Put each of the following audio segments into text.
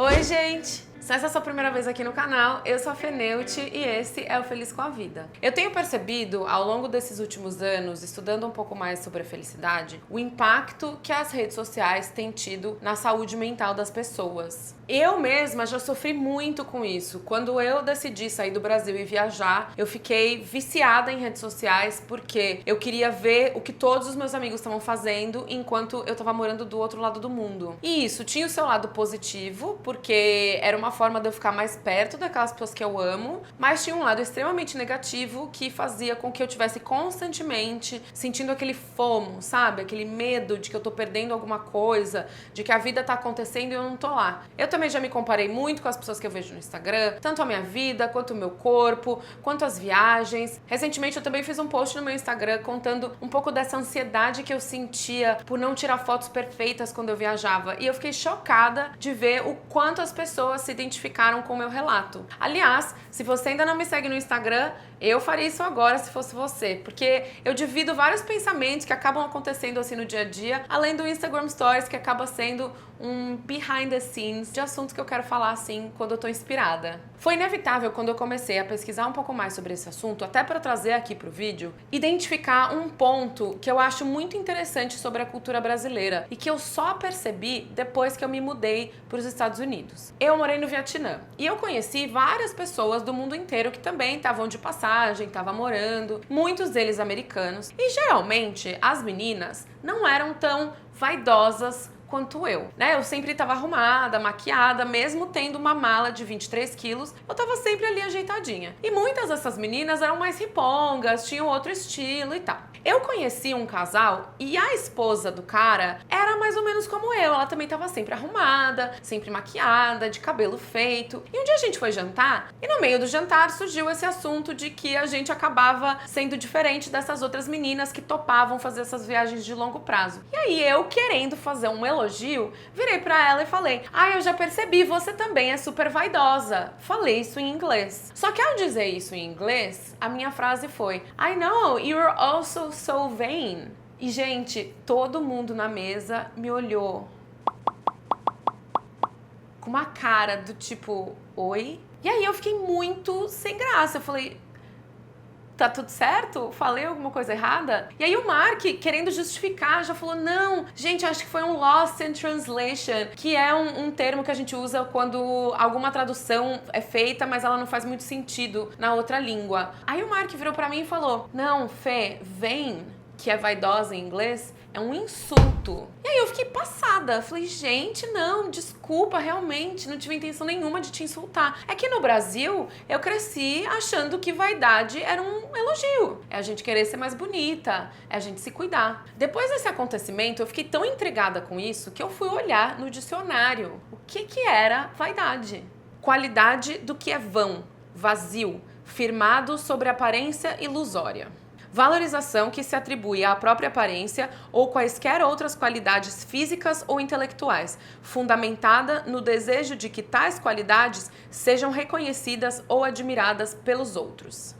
Oi, gente! Se essa é a sua primeira vez aqui no canal, eu sou a Feneuti e esse é o Feliz com a Vida. Eu tenho percebido, ao longo desses últimos anos, estudando um pouco mais sobre a felicidade, o impacto que as redes sociais têm tido na saúde mental das pessoas. Eu mesma já sofri muito com isso. Quando eu decidi sair do Brasil e viajar, eu fiquei viciada em redes sociais porque eu queria ver o que todos os meus amigos estavam fazendo enquanto eu estava morando do outro lado do mundo. E isso tinha o seu lado positivo, porque era uma forma de eu ficar mais perto daquelas pessoas que eu amo, mas tinha um lado extremamente negativo que fazia com que eu tivesse constantemente sentindo aquele FOMO, sabe? Aquele medo de que eu tô perdendo alguma coisa, de que a vida tá acontecendo e eu não tô lá. Eu também já me comparei muito com as pessoas que eu vejo no Instagram, tanto a minha vida, quanto o meu corpo, quanto as viagens. Recentemente eu também fiz um post no meu Instagram contando um pouco dessa ansiedade que eu sentia por não tirar fotos perfeitas quando eu viajava. E eu fiquei chocada de ver o quanto as pessoas se identificaram com o meu relato. Aliás, se você ainda não me segue no Instagram, eu faria isso agora se fosse você, porque eu divido vários pensamentos que acabam acontecendo assim no dia a dia, além do Instagram Stories, que acaba sendo um behind the scenes de assuntos que eu quero falar assim quando eu tô inspirada. Foi inevitável quando eu comecei a pesquisar um pouco mais sobre esse assunto, até para trazer aqui pro vídeo, identificar um ponto que eu acho muito interessante sobre a cultura brasileira e que eu só percebi depois que eu me mudei para os Estados Unidos. Eu morei no Vietnã e eu conheci várias pessoas do mundo inteiro que também estavam de passagem, estavam morando, muitos deles americanos, e geralmente as meninas não eram tão vaidosas quanto eu, né? Eu sempre tava arrumada, maquiada, mesmo tendo uma mala de 23 quilos, eu tava sempre ali ajeitadinha. E muitas dessas meninas eram mais ripongas, tinham outro estilo e tal. Eu conheci um casal e a esposa do cara era mais ou menos como eu, ela também tava sempre arrumada, sempre maquiada, de cabelo feito. E um dia a gente foi jantar e no meio do jantar surgiu esse assunto de que a gente acabava sendo diferente dessas outras meninas que topavam fazer essas viagens de longo prazo. E aí eu, querendo fazer um elogio, virei pra ela e falei: eu já percebi, você também é super vaidosa. Falei isso em inglês. Só que ao dizer isso em inglês, a minha frase foi: I know, you're also so vain. E, gente, todo mundo na mesa me olhou com uma cara do tipo, oi? E aí eu fiquei muito sem graça. Eu falei: tá tudo certo? Falei alguma coisa errada? E aí o Mark, querendo justificar, já falou: não, gente, acho que foi um lost in translation, que é um termo que a gente usa quando alguma tradução é feita, mas ela não faz muito sentido na outra língua. Aí o Mark virou pra mim e falou: não, Fê, vain, que é vaidosa em inglês, é um insulto. E aí eu fiquei passada. Falei: gente, não, desculpa, realmente, não tive intenção nenhuma de te insultar. É que no Brasil, eu cresci achando que vaidade era um elogio. É a gente querer ser mais bonita, é a gente se cuidar. Depois desse acontecimento, eu fiquei tão intrigada com isso que eu fui olhar no dicionário o que era vaidade. Qualidade do que é vão, vazio, firmado sobre aparência ilusória. Valorização que se atribui à própria aparência ou quaisquer outras qualidades físicas ou intelectuais, fundamentada no desejo de que tais qualidades sejam reconhecidas ou admiradas pelos outros.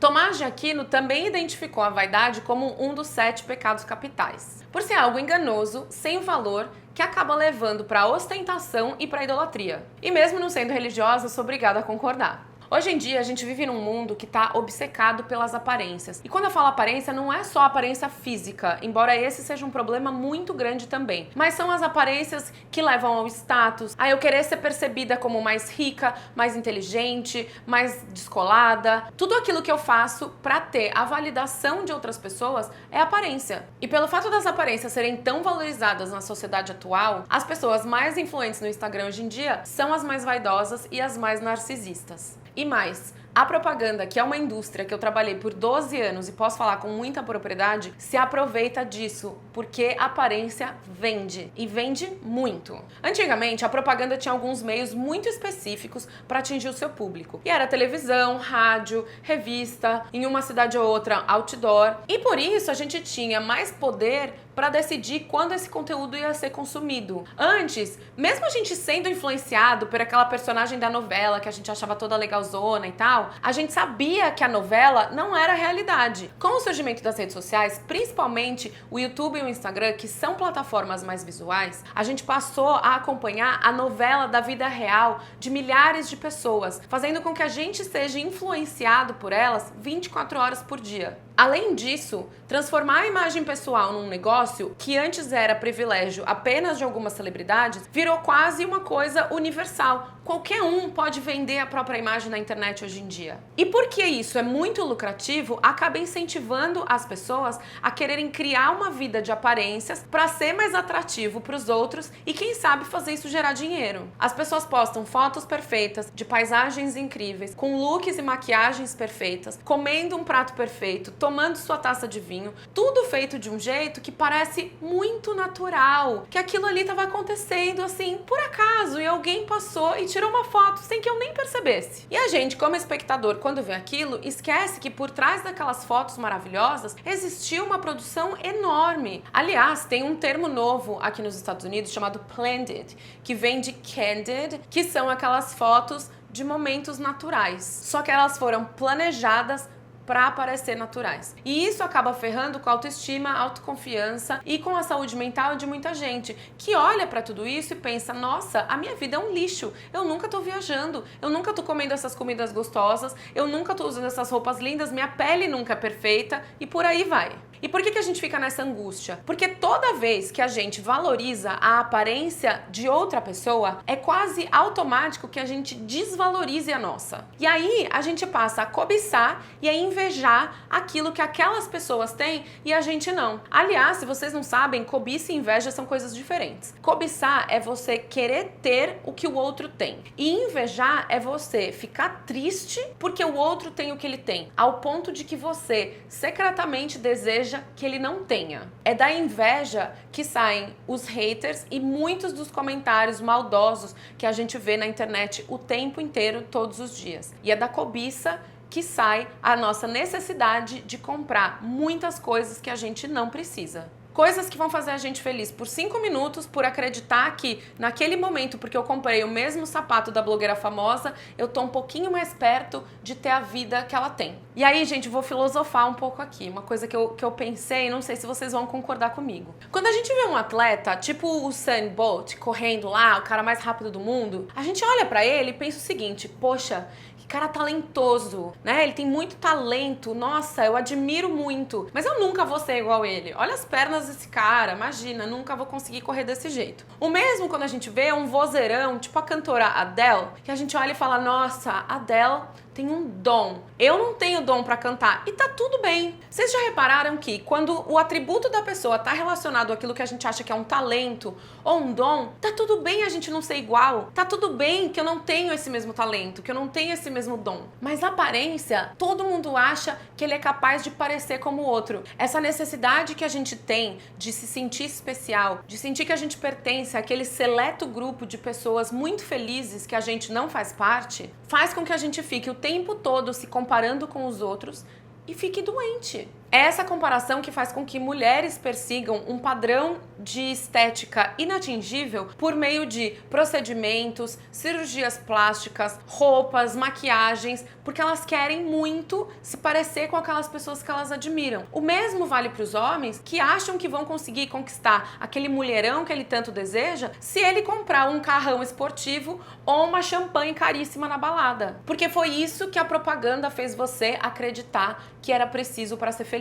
Tomás de Aquino também identificou a vaidade como um dos 7 pecados capitais, por ser algo enganoso, sem valor, que acaba levando para a ostentação e para a idolatria. E mesmo não sendo religiosa, sou obrigada a concordar. Hoje em dia, a gente vive num mundo que está obcecado pelas aparências. E quando eu falo aparência, não é só aparência física, embora esse seja um problema muito grande também. Mas são as aparências que levam ao status, a eu querer ser percebida como mais rica, mais inteligente, mais descolada. Tudo aquilo que eu faço para ter a validação de outras pessoas é aparência. E pelo fato das aparências serem tão valorizadas na sociedade atual, as pessoas mais influentes no Instagram hoje em dia são as mais vaidosas e as mais narcisistas. E mais, a propaganda, que é uma indústria que eu trabalhei por 12 anos e posso falar com muita propriedade, se aproveita disso, porque a aparência vende, e vende muito. Antigamente, a propaganda tinha alguns meios muito específicos para atingir o seu público. E era televisão, rádio, revista, em uma cidade ou outra, outdoor. E por isso a gente tinha mais poder para decidir quando esse conteúdo ia ser consumido. Antes, mesmo a gente sendo influenciado por aquela personagem da novela que a gente achava toda legalzona e tal, a gente sabia que a novela não era a realidade. Com o surgimento das redes sociais, principalmente o YouTube e o Instagram, que são plataformas mais visuais, a gente passou a acompanhar a novela da vida real de milhares de pessoas, fazendo com que a gente seja influenciado por elas 24 horas por dia. Além disso, transformar a imagem pessoal num negócio que antes era privilégio apenas de algumas celebridades, virou quase uma coisa universal. Qualquer um pode vender a própria imagem na internet hoje em dia. E porque isso é muito lucrativo, acaba incentivando as pessoas a quererem criar uma vida de aparências para ser mais atrativo para os outros e quem sabe fazer isso gerar dinheiro. As pessoas postam fotos perfeitas, de paisagens incríveis, com looks e maquiagens perfeitas, comendo um prato perfeito, tomando sua taça de vinho, tudo feito de um jeito que parece muito natural, que aquilo ali estava acontecendo assim, por acaso, e alguém passou e tirou uma foto sem que eu nem percebesse. E a gente, como espectador, quando vê aquilo, esquece que por trás daquelas fotos maravilhosas existiu uma produção enorme. Aliás, tem um termo novo aqui nos Estados Unidos chamado blended, que vem de candid, que são aquelas fotos de momentos naturais. Só que elas foram planejadas para parecer naturais. E isso acaba ferrando com a autoestima, autoconfiança e com a saúde mental de muita gente, que olha para tudo isso e pensa, nossa, a minha vida é um lixo, eu nunca tô viajando, eu nunca tô comendo essas comidas gostosas, eu nunca tô usando essas roupas lindas, minha pele nunca é perfeita e por aí vai. E por que a gente fica nessa angústia? Porque toda vez que a gente valoriza a aparência de outra pessoa, é quase automático que a gente desvalorize a nossa. E aí a gente passa a cobiçar e a invejar aquilo que aquelas pessoas têm e a gente não. Aliás, se vocês não sabem, cobiça e inveja são coisas diferentes. Cobiçar é você querer ter o que o outro tem. E invejar é você ficar triste porque o outro tem o que ele tem, ao ponto de que você secretamente deseja que ele não tenha. É da inveja que saem os haters e muitos dos comentários maldosos que a gente vê na internet o tempo inteiro, todos os dias. E é da cobiça que sai a nossa necessidade de comprar muitas coisas que a gente não precisa. Coisas que vão fazer a gente feliz por 5 minutos, por acreditar que naquele momento, porque eu comprei o mesmo sapato da blogueira famosa, eu tô um pouquinho mais perto de ter a vida que ela tem. E aí, gente, vou filosofar um pouco aqui. Uma coisa que eu pensei, não sei se vocês vão concordar comigo. Quando a gente vê um atleta, tipo o Usain Bolt, correndo lá, o cara mais rápido do mundo, a gente olha pra ele e pensa o seguinte, poxa, cara talentoso, né? Ele tem muito talento, nossa, eu admiro muito, mas eu nunca vou ser igual ele. Olha as pernas desse cara, imagina, nunca vou conseguir correr desse jeito. O mesmo quando a gente vê um vozeirão, tipo a cantora Adele, que a gente olha e fala, nossa, Adele tem um dom. Eu não tenho dom pra cantar. E tá tudo bem. Vocês já repararam que quando o atributo da pessoa tá relacionado àquilo que a gente acha que é um talento ou um dom, tá tudo bem a gente não ser igual. Tá tudo bem que eu não tenho esse mesmo talento, que eu não tenho esse mesmo dom. Mas a aparência, todo mundo acha que ele é capaz de parecer como o outro. Essa necessidade que a gente tem de se sentir especial, de sentir que a gente pertence àquele seleto grupo de pessoas muito felizes que a gente não faz parte, faz com que a gente fique o tempo todo se comparando com os outros e fique doente. É essa comparação que faz com que mulheres persigam um padrão de estética inatingível por meio de procedimentos, cirurgias plásticas, roupas, maquiagens, porque elas querem muito se parecer com aquelas pessoas que elas admiram. O mesmo vale para os homens que acham que vão conseguir conquistar aquele mulherão que ele tanto deseja se ele comprar um carrão esportivo ou uma champanhe caríssima na balada. Porque foi isso que a propaganda fez você acreditar que era preciso para ser feliz.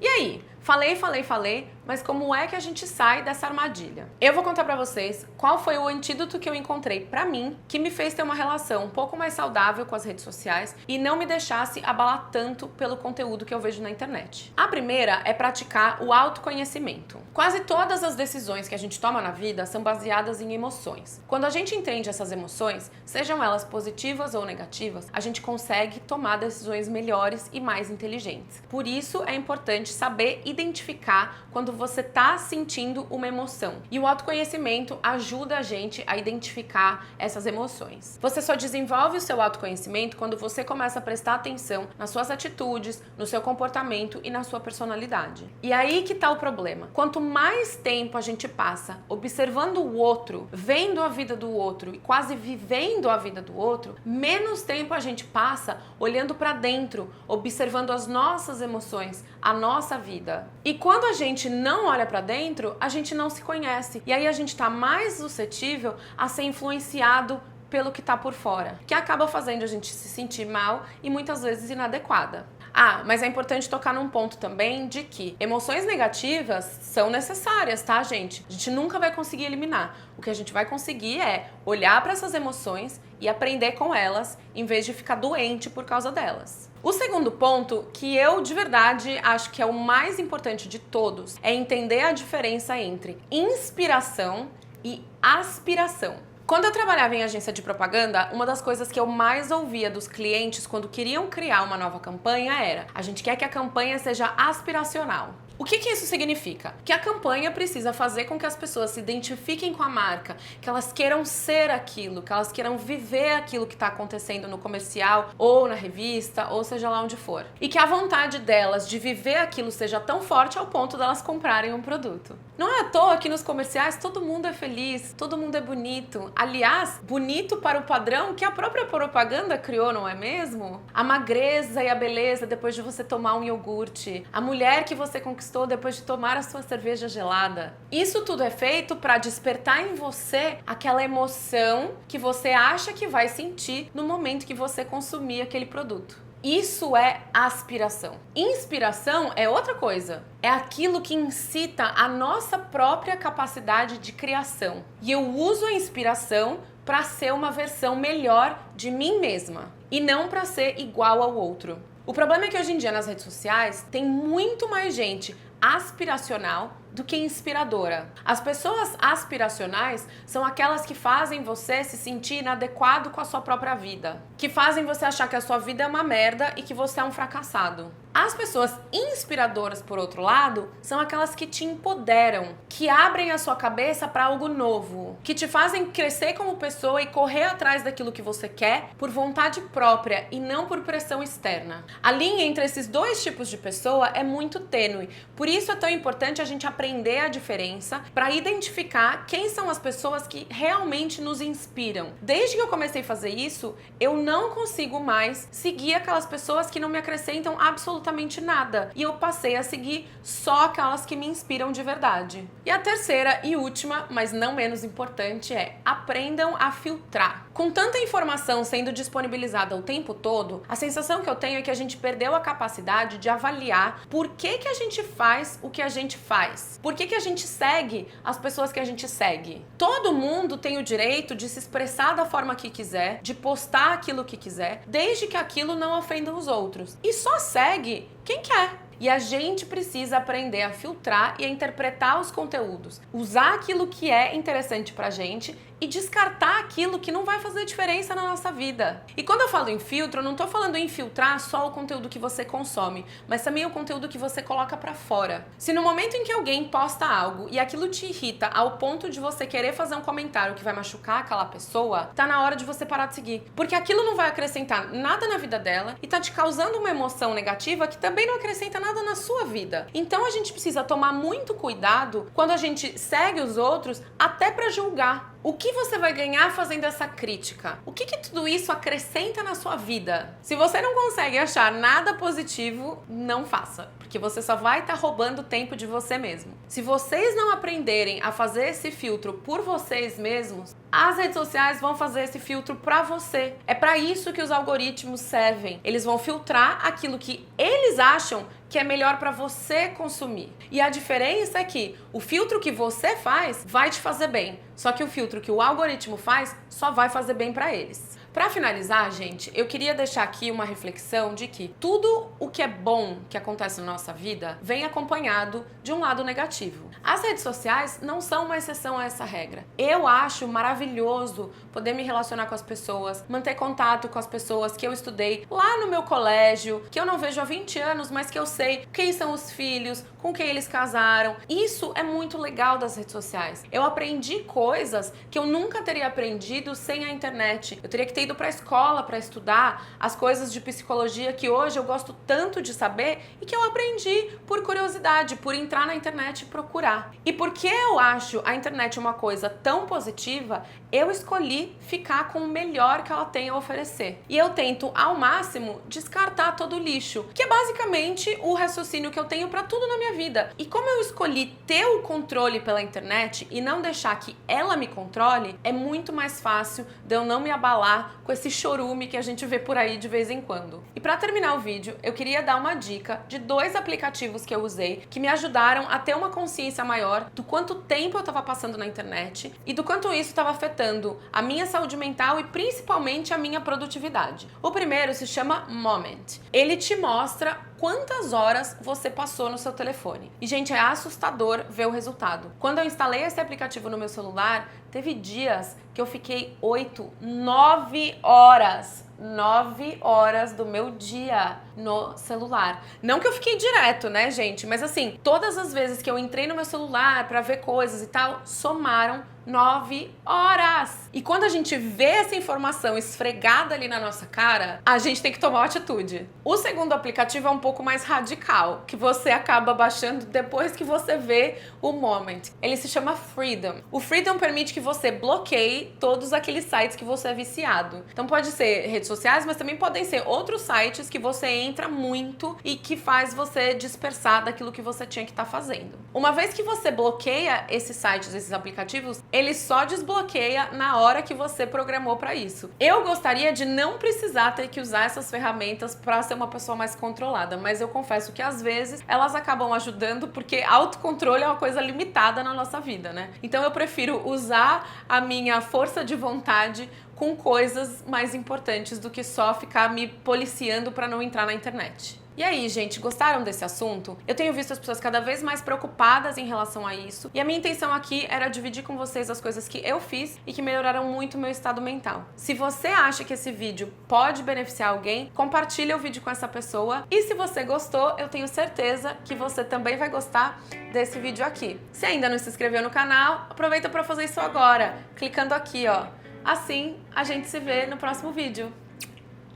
E aí? Falei, mas como é que a gente sai dessa armadilha? Eu vou contar pra vocês qual foi o antídoto que eu encontrei pra mim que me fez ter uma relação um pouco mais saudável com as redes sociais e não me deixasse abalar tanto pelo conteúdo que eu vejo na internet. A primeira é praticar o autoconhecimento. Quase todas as decisões que a gente toma na vida são baseadas em emoções. Quando a gente entende essas emoções, sejam elas positivas ou negativas, a gente consegue tomar decisões melhores e mais inteligentes. Por isso é importante saber identificar quando você tá sentindo uma emoção. E o autoconhecimento ajuda a gente a identificar essas emoções. Você só desenvolve o seu autoconhecimento quando você começa a prestar atenção nas suas atitudes, no seu comportamento e na sua personalidade. E aí que tá o problema. Quanto mais tempo a gente passa observando o outro, vendo a vida do outro e quase vivendo a vida do outro, menos tempo a gente passa olhando para dentro, observando as nossas emoções, a nossa vida. E quando a gente não olha para dentro, a gente não se conhece. E aí a gente tá mais suscetível a ser influenciado pelo que tá por fora, que acaba fazendo a gente se sentir mal e muitas vezes inadequada. Ah, mas é importante tocar num ponto também de que emoções negativas são necessárias, tá, gente? A gente nunca vai conseguir eliminar. O que a gente vai conseguir é olhar para essas emoções e aprender com elas, em vez de ficar doente por causa delas. O segundo ponto, que eu de verdade acho que é o mais importante de todos, é entender a diferença entre inspiração e aspiração. Quando eu trabalhava em agência de propaganda, uma das coisas que eu mais ouvia dos clientes quando queriam criar uma nova campanha era: a gente quer que a campanha seja aspiracional. O que isso significa? Que a campanha precisa fazer com que as pessoas se identifiquem com a marca, que elas queiram ser aquilo, que elas queiram viver aquilo que está acontecendo no comercial ou na revista, ou seja lá onde for. E que a vontade delas de viver aquilo seja tão forte ao ponto delas comprarem um produto. Não é à toa que nos comerciais todo mundo é feliz, todo mundo é bonito. Aliás, bonito para o padrão que a própria propaganda criou, não é mesmo? A magreza e a beleza depois de você tomar um iogurte, a mulher que você conquistou depois de tomar a sua cerveja gelada. Isso tudo é feito para despertar em você aquela emoção que você acha que vai sentir no momento que você consumir aquele produto. Isso é aspiração. Inspiração é outra coisa. É aquilo que incita a nossa própria capacidade de criação. E eu uso a inspiração para ser uma versão melhor de mim mesma e não para ser igual ao outro. O problema é que hoje em dia nas redes sociais tem muito mais gente aspiracional do que inspiradora. As pessoas aspiracionais são aquelas que fazem você se sentir inadequado com a sua própria vida, que fazem você achar que a sua vida é uma merda e que você é um fracassado. As pessoas inspiradoras, por outro lado, são aquelas que te empoderam, que abrem a sua cabeça para algo novo, que te fazem crescer como pessoa e correr atrás daquilo que você quer por vontade própria e não por pressão externa. A linha entre esses dois tipos de pessoa é muito tênue, por isso é tão importante a gente aprender a diferença para identificar quem são as pessoas que realmente nos inspiram. Desde que eu comecei a fazer isso, eu não consigo mais seguir aquelas pessoas que não me acrescentam absolutamente nada. E eu passei a seguir só aquelas que me inspiram de verdade. E a terceira e última, mas não menos importante, é: aprendam a filtrar. Com tanta informação sendo disponibilizada o tempo todo, a sensação que eu tenho é que a gente perdeu a capacidade de avaliar por que a gente faz o que a gente faz. Por que a gente segue as pessoas que a gente segue. Todo mundo tem o direito de se expressar da forma que quiser, de postar aquilo que quiser, desde que aquilo não ofenda os outros. E só segue quem quer. E a gente precisa aprender a filtrar e a interpretar os conteúdos, usar aquilo que é interessante pra gente e descartar aquilo que não vai fazer diferença na nossa vida. E quando eu falo em filtro, eu não tô falando em filtrar só o conteúdo que você consome, mas também o conteúdo que você coloca pra fora. Se no momento em que alguém posta algo e aquilo te irrita ao ponto de você querer fazer um comentário que vai machucar aquela pessoa, tá na hora de você parar de seguir. Porque aquilo não vai acrescentar nada na vida dela e tá te causando uma emoção negativa que também não acrescenta nada na sua vida. Então a gente precisa tomar muito cuidado quando a gente segue os outros até pra julgar. O que você vai ganhar fazendo essa crítica? O que tudo isso acrescenta na sua vida? Se você não consegue achar nada positivo, não faça, porque você só vai estar roubando tempo de você mesmo. Se vocês não aprenderem a fazer esse filtro por vocês mesmos, as redes sociais vão fazer esse filtro pra você. É pra isso que os algoritmos servem. Eles vão filtrar aquilo que eles acham que é melhor para você consumir. E a diferença é que o filtro que você faz vai te fazer bem, só que o filtro que o algoritmo faz só vai fazer bem para eles. Pra finalizar, gente, eu queria deixar aqui uma reflexão de que tudo o que é bom que acontece na nossa vida vem acompanhado de um lado negativo. As redes sociais não são uma exceção a essa regra. Eu acho maravilhoso poder me relacionar com as pessoas, manter contato com as pessoas que eu estudei lá no meu colégio, que eu não vejo há 20 anos, mas que eu sei quem são os filhos, com quem eles casaram. Isso é muito legal das redes sociais. Eu aprendi coisas que eu nunca teria aprendido sem a internet. Eu teria que ter ido para a escola para estudar as coisas de psicologia que hoje eu gosto tanto de saber e que eu aprendi por curiosidade, por entrar na internet e procurar. E porque eu acho a internet uma coisa tão positiva, eu escolhi ficar com o melhor que ela tem a oferecer. E eu tento, ao máximo, descartar todo o lixo, que é basicamente o raciocínio que eu tenho para tudo na minha vida. E como eu escolhi ter o controle pela internet e não deixar que ela me controle, é muito mais fácil de eu não me abalar com esse chorume que a gente vê por aí de vez em quando. E para terminar o vídeo, eu queria dar uma dica de 2 aplicativos que eu usei que me ajudaram a ter uma consciência maior do quanto tempo eu estava passando na internet e do quanto isso estava afetando a minha saúde mental e principalmente a minha produtividade. O primeiro se chama Moment. Ele te mostra quantas horas você passou no seu telefone. E, gente, é assustador ver o resultado. Quando eu instalei esse aplicativo no meu celular, teve dias que eu fiquei 8, 9 horas. 9 horas do meu dia no celular. Não que eu fiquei direto, né, gente? Mas assim, todas as vezes que eu entrei no meu celular pra ver coisas e tal, somaram 9 horas. E quando a gente vê essa informação esfregada ali na nossa cara, a gente tem que tomar uma atitude. O segundo aplicativo é um pouco mais radical, que você acaba baixando depois que você vê o Moment. Ele se chama Freedom. O Freedom permite que você bloqueie todos aqueles sites que você é viciado. Então pode ser redes sociais, mas também podem ser outros sites que você entra muito e que faz você dispersar daquilo que você tinha que estar fazendo. Uma vez que você bloqueia esses sites, esses aplicativos, ele só desbloqueia na hora que você programou para isso. Eu gostaria de não precisar ter que usar essas ferramentas para ser uma pessoa mais controlada, mas eu confesso que às vezes elas acabam ajudando porque autocontrole é uma coisa limitada na nossa vida, né? Então eu prefiro usar a minha força de vontade com coisas mais importantes do que só ficar me policiando para não entrar na internet. E aí, gente, gostaram desse assunto? Eu tenho visto as pessoas cada vez mais preocupadas em relação a isso, e a minha intenção aqui era dividir com vocês as coisas que eu fiz e que melhoraram muito o meu estado mental. Se você acha que esse vídeo pode beneficiar alguém, compartilha o vídeo com essa pessoa, e se você gostou, eu tenho certeza que você também vai gostar desse vídeo aqui. Se ainda não se inscreveu no canal, aproveita para fazer isso agora, clicando aqui, ó. Assim, a gente se vê no próximo vídeo.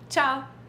Tchau!